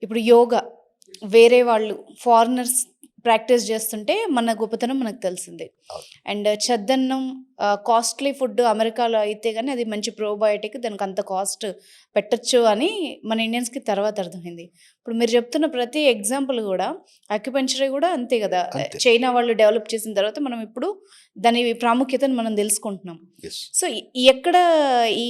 ఇప్పుడు యోగా వేరే వాళ్ళు ఫారినర్స్ ప్రాక్టీస్ చేస్తుంటే మన గొప్పతనం మనకు తెలిసిందే. అవును. అండ్ చద్దన్నం కాస్ట్‌లీ ఫుడ్ అమెరికాలో అయితే గాని అది మంచి ప్రోబయోటిక్ దానికి అంత కాస్ట్ పెట్టొచ్చు అని మన ఇండియన్స్‌కి తర్వాత అర్థమైంది. ఇప్పుడు మీరు చెప్తున్న ప్రతి ఎగ్జాంపుల్ గూడా అక్యుపంక్చర్ గూడా అంతే గదా! అంతే. చైనా వాళ్ళు డెవలప్ చేసిన తర్వాత మనం ఇప్పుడు దాని ప్రాముఖ్యతను మనం తెలుసుకుంటున్నాం. యెస్. సో, ఎక్కడ ఈ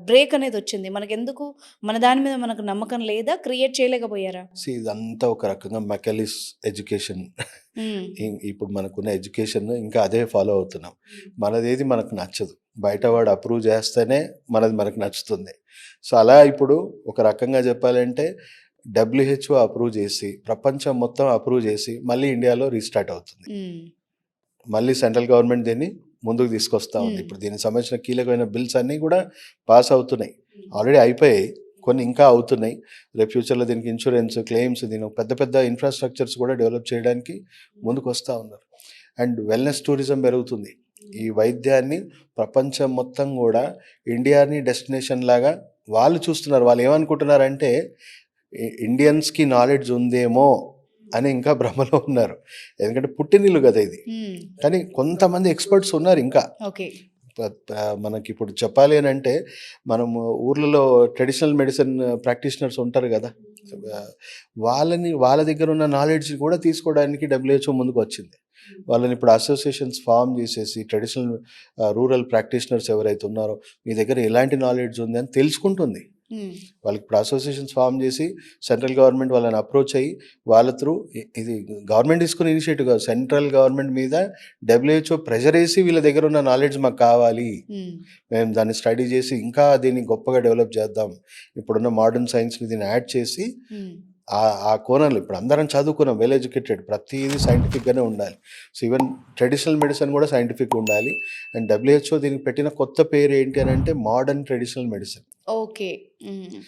బ్రేక్ అనేదొచ్చింది? మనకెందుకు మన దాని మీద మనకు నమ్మకం లేదా? క్రియేట్ చేయలేకపోయారా? ఇదంతా ఒక రకంగా మెకాలిస్ ఎడ్యుకేషన్. హ్మ్. ఇప్పుడు మనకున్న ఎడ్యుకేషన్ ఇంకా అదే ఫాలో అవుతున్నాం. మనదేది మనకు నచ్చదు. బయట వాడు అప్రూవ్ చేస్తేనే మనది మనకు నచ్చుతుంది. సో, అలా ఇప్పుడు ఒక రకంగా చెప్పాలంటే డబ్ల్యూహెచ్ఓ అప్రూవ్ చేసి, ప్రపంచం మొత్తం అప్రూవ్ చేసి, మళ్ళీ ఇండియాలో రీస్టార్ట్ అవుతుంది. హ్మ్. మళ్ళీ సెంట్రల్ గవర్నమెంట్ దీన్ని ముందుకు తీసుకొస్తా ఉంది. హ్మ్. ఇప్పుడు దీనికి సంబంధించిన కీలకమైన బిల్స్ అన్నీ కూడా పాస్ అవుతున్నాయి. ఆల్రెడీ అయిపోయాయి. కొన్ని ఇంకా అవుతున్నాయి. రేపు ఫ్యూచర్‌లో దీనికి ఇన్సూరెన్స్, క్లెయిమ్స్ దీని పెద్ద పెద్ద ఇన్‌ఫ్రాస్ట్రక్చర్స్ కూడా డెవలప్ చేయడానికి ముందుకు వస్తా ఉన్నారు. అండ్ వెల్‌నెస్ టూరిజం పెరుగుతుంది. ఈ వైద్యాన్ని ప్రపంచం మొత్తం కూడా ఇండియాని డెస్టినేషన్ లాగా వాళ్ళు చూస్తున్నారు. వాళ్ళు ఏమనుకుంటున్నారంటే ఇండియన్స్‌కి నాలెడ్జ్ ఉందేమో అని ఇంకా భ్రమలో ఉన్నారు. ఎందుకంటే పుట్టినిల్లు కదా ఇది. హ్మ్. కానీ కొంతమంది ఎక్స్‌పర్ట్స్ ఉన్నారు ఇంకా. ఓకే. మనకిప్పుడు చెప్పాలి అనంటే మనము ఊర్లలో ట్రెడిషనల్ మెడిసిన్ ప్రాక్టీషనర్స్ ఉంటారు కదా, వాళ్ళ దగ్గర ఉన్న నాలెడ్జ్ కూడా తీసుకోవడానికి డబ్ల్యూహెచ్ఓ ముందుకు వచ్చింది. వాళ్ళని ఇప్పుడు అసోసియేషన్స్ ఫామ్ చేసేసి ట్రెడిషనల్ రూరల్ ప్రాక్టీషనర్స్ ఎవరైతే ఉన్నారో మీ దగ్గర ఎలాంటి నాలెడ్జ్ ఉంది అని తెలుసుకుంటుంది. హ్మ్. వాళ్ళకి ఇప్పుడు అసోసియేషన్స్ ఫామ్ చేసి సెంట్రల్ గవర్నమెంట్ వాళ్ళని అప్రోచ్ అయ్యి వాళ్ళ త్రూ ఇది గవర్నమెంట్ తీసుకున్న ఇనిషియేటివ్ కాదు, సెంట్రల్ గవర్నమెంట్ మీద డబ్ల్యూహెచ్ఓ ప్రెజర్ వేసి వీళ్ళ దగ్గర ఉన్న నాలెడ్జ్ మాకు కావాలి, హ్మ్. మేము దాన్ని స్టడీ చేసి ఇంకా దీన్ని గొప్పగా డెవలప్ చేద్దాం, ఇప్పుడున్న మోడర్న్ సైన్స్ని దీన్ని యాడ్ చేసి హ్మ్. ఆ కోణంలో ఇప్పుడు అందరం చదువుకున్నాం, వెల్ ఎడ్యుకేటెడ్, ప్రతిదీ సైంటిఫిక్గానే ఉండాలి. సో ఈవెన్ ట్రెడిషనల్ మెడిసిన్ కూడా సైంటిఫిక్ ఉండాలి. అండ్ డబ్ల్యూహెచ్ఓ దీనికి పెట్టిన కొత్త పేరు ఏంటి అని అంటే మోడర్న్ ట్రెడిషనల్ మెడిసిన్. ఓకే. హ్మ్.